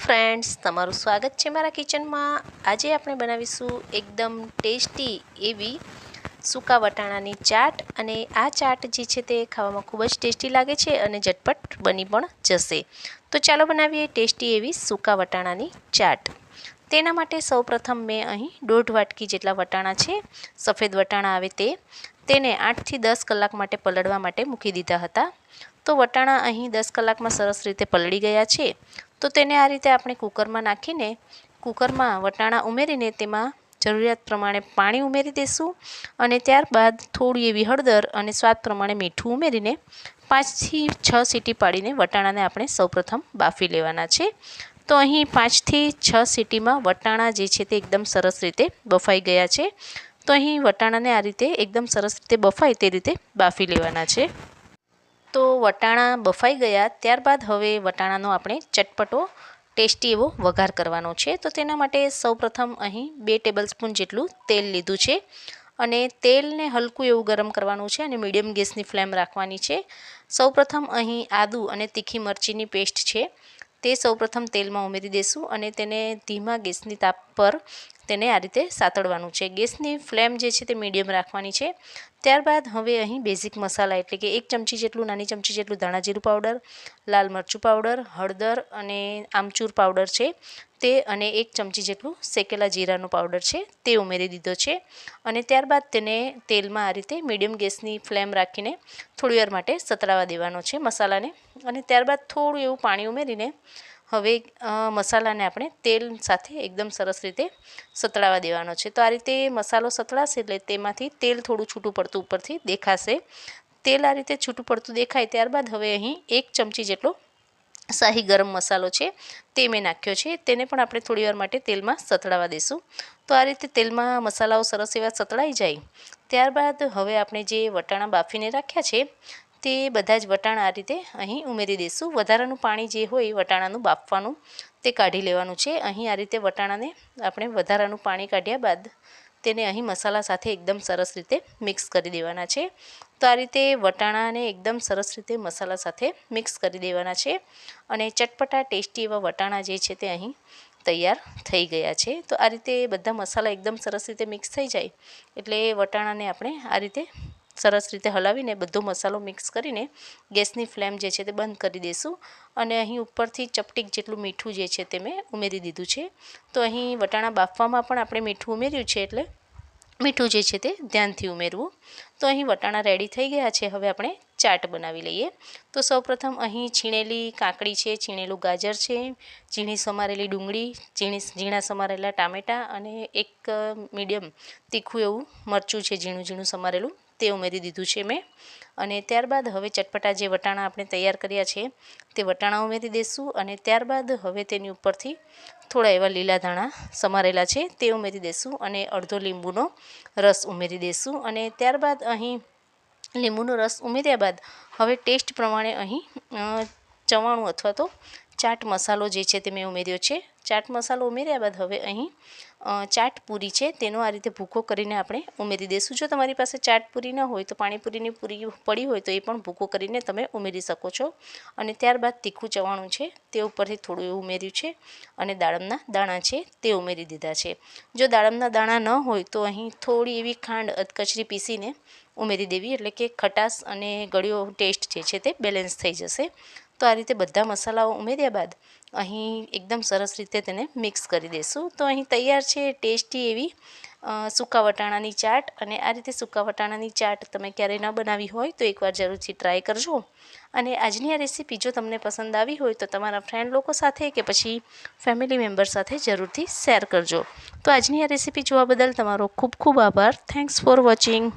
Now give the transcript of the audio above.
Friends, તમારું સ્વાગત છે મારા કિચનમાં। આજે આપણે બનાવીશું એકદમ ટેસ્ટી એવી સૂકા વટાણાની ચાટ। અને આ ચાટ જે છે તે ખાવામાં ખૂબ જ ટેસ્ટી લાગે છે અને ઝટપટ બની પણ જશે। તો ચાલો બનાવીએ ટેસ્ટી એવી સૂકા વટાણાની ચાટ। તેના માટે સૌપ્રથમ મેં અહીં 1.5 વાટકી જેટલા વટાણા છે, સફેદ વટાણા આવે તેને 8 થી 10 કલાક માટે પલળવા માટે મૂકી દીધા હતા। તો વટાણા અહીં 10 કલાકમાં સરસ રીતે પલળી ગયા છે। તો તેને આ રીતે આપણે કુકરમાં નાખીને કુકરમાં વટાણા ઉમેરીને તેમાં જરૂરિયાત પ્રમાણે પાણી ઉમેરી દઈશું અને ત્યારબાદ થોડી એવી હળદર અને સ્વાદ પ્રમાણે મીઠું ઉમેરીને 5 થી 6 સીટી પાડીને વટાણાને આપણે સૌપ્રથમ બાફી લેવાના છે। તો અહીં 5 થી 6 સીટીમાં વટાણા જે છે તે એકદમ સરસ રીતે બફાઈ ગયા છે। તો અહીં વટાણાને આ રીતે એકદમ સરસ રીતે બફાય તે રીતે બાફી લેવાના છે। તો વટાણા બફાઈ ગયા ત્યારબાદ હવે વટાણાનો આપણે ચટપટો ટેસ્ટી એવો વઘાર કરવાનો છે। તો તેના માટે સૌપ્રથમ અહીં 2 ટેબલસ્પૂન જેટલું તેલ લીધું છે અને તેલને હલકું એવું ગરમ કરવાનું છે અને મીડિયમ ગેસની ફ્લેમ રાખવાની છે। સૌપ્રથમ અહીં આદુ અને તીખી મરચીની પેસ્ટ છે તે સૌપ્રથમ તેલમાં ઉમેરી દઈશું અને તેને ધીમા ગેસની તાપ પર તેને આ રીતે સાતળવાનું છે। ગેસની ફ્લેમ જે છે તે મીડિયમ રાખવાની છે। ત્યારબાદ હવે અહીં બેઝિક મસાલા એટલે કે 1 ચમચી જેટલું નાની ચમચી જેટલું ધાણા જીરું પાવડર, લાલ મરચું પાવડર, હળદર અને આમચૂર પાવડર છે તે અને 1 ચમચી જેટલું શેકેલા જીરાનો પાવડર છે તે ઉમેરી દીધો છે અને ત્યારબાદ તેને તેલમાં આ રીતે મીડિયમ ગેસની ફ્લેમ રાખીને થોડીવાર માટે સતળાવા દેવાનો છે મસાલાને અને ત્યારબાદ થોડું એવું પાણી ઉમેરીને હવે મસાલાને આપણે તેલ સાથે એકદમ સરસ રીતે સતળાવા દેવાનો છે। તો આ રીતે મસાલો સતળાશે એટલે તેમાંથી તેલ થોડું છૂટું પડતું ઉપરથી દેખાશે। તેલ આ રીતે છૂટું પડતું દેખાય ત્યારબાદ હવે અહીં 1 ચમચી જેટલો શાહી ગરમ મસાલો છે તે મેં નાખ્યો છે। તેને પણ આપણે થોડીવાર માટે તેલમાં સતળાવા દઈશું। તો આ રીતે તેલમાં મસાલાઓ સરસ એવા સતળાઈ જાય ત્યારબાદ હવે આપણે જે વટાણા બાફીને રાખ્યા છે તે બધા જ વટાણા આ રીતે અહીં ઉમેરી દઈશું। વધારાનું પાણી જે હોય વટાણાનું બાફવાનું તે કાઢી લેવાનું છે। અહીં આ રીતે વટાણાને આપણે વધારાનું પાણી કાઢ્યા બાદ તેને અહીં મસાલા સાથે એકદમ સરસ રીતે મિક્સ કરી દેવાના છે। તો આ રીતે વટાણાને એકદમ સરસ રીતે મસાલા સાથે મિક્સ કરી દેવાના છે અને ચટપટા ટેસ્ટી એવા વટાણા જે છે તે અહીં તૈયાર થઈ ગયા છે। તો આ રીતે બધા મસાલા એકદમ સરસ રીતે મિક્સ થઈ જાય એટલે વટાણાને આપણે આ રીતે સરસ રીતે હલાવીને બધો મસાલો મિક્સ કરીને ગેસની ફ્લેમ જે છે તે બંધ કરી દઈશું અને અહીં ઉપરથી ચપટીક જેટલું મીઠું જે છે તે મેં ઉમેરી દીધું છે। તો અહીં વટાણા બાફવામાં પણ આપણે મીઠું ઉમેર્યું છે એટલે મીઠું જે છે તે ધ્યાનથી ઉમેરવું। તો અહીં વટાણા રેડી થઈ ગયા છે। હવે આપણે ચાટ બનાવી લઈએ। તો સૌપ્રથમ અહીં છીણેલી કાકડી છે, છીણેલું ગાજર છે, ઝીણી સમારેલી ડુંગળી, ઝીણા સમારેલા ટામેટાં અને એક મીડિયમ તીખું એવું મરચું છે ઝીણું ઝીણું સમારેલું તે ઉમેરી દીધું છે મેં અને ત્યારબાદ હવે ચટપટા જે વટાણા આપણે તૈયાર કર્યા છે તે વટાણા ઉમેરી દઈશું અને ત્યારબાદ હવે તેની ઉપરથી થોડા એવા લીલા ધાણા સમારેલા છે તે ઉમેરી દઈશું અને અડધો લીંબુનો રસ ઉમેરી દઈશું અને ત્યારબાદ અહીં લીંબુનો રસ ઉમેર્યા બાદ હવે ટેસ્ટ પ્રમાણે અહીં ચવાણું અથવા તો ચાટ મસાલો જે છે તે મેં ઉમેર્યો છે। ચાટ મસાલો ઉમેર્યા બાદ હવે અહીં ચાટ પૂરી છે તેનો આ રીતે ભૂકો કરીને આપણે ઉમેરી દઈશું। જો તમારી પાસે ચાટ પૂરી ન હોય તો પાણીપુરીની પૂરી પડી હોય તો એ પણ ભૂકો કરીને તમે ઉમેરી શકો છો અને ત્યારબાદ તીખું ચવાણું છે તે ઉપરથી થોડું એવું ઉમેર્યું છે અને દાડમના દાણા છે તે ઉમેરી દીધા છે। જો દાડમના દાણા ન હોય તો અહીં થોડી એવી ખાંડ અધકચરી પીસીને ઉમેરી દેવી એટલે કે ખટાશ અને ગળ્યો ટેસ્ટ જે છે તે બેલેન્સ થઈ જશે। તો આ રીતે બધા મસાલાઓ ઉમેર્યા બાદ અહીં એકદમ સરસ રીતે તેને મિક્સ કરી દઈશું। તો અહીં તૈયાર છે ટેસ્ટી એવી સૂકા વટાણાની ચાટ અને આ રીતે સૂકા વટાણાની ચાટ તમે ક્યારેય ન બનાવી હોય તો એકવાર જરૂરથી ટ્રાય કરજો અને આજની આ રેસીપી જો તમને પસંદ આવી હોય તો તમારા ફ્રેન્ડ લોકો સાથે કે પછી ફેમિલી મેમ્બર સાથે જરૂરથી શેર કરજો। તો આજની આ રેસીપી જોવા બદલ તમારો ખૂબ ખૂબ આભાર। Thanks for watching.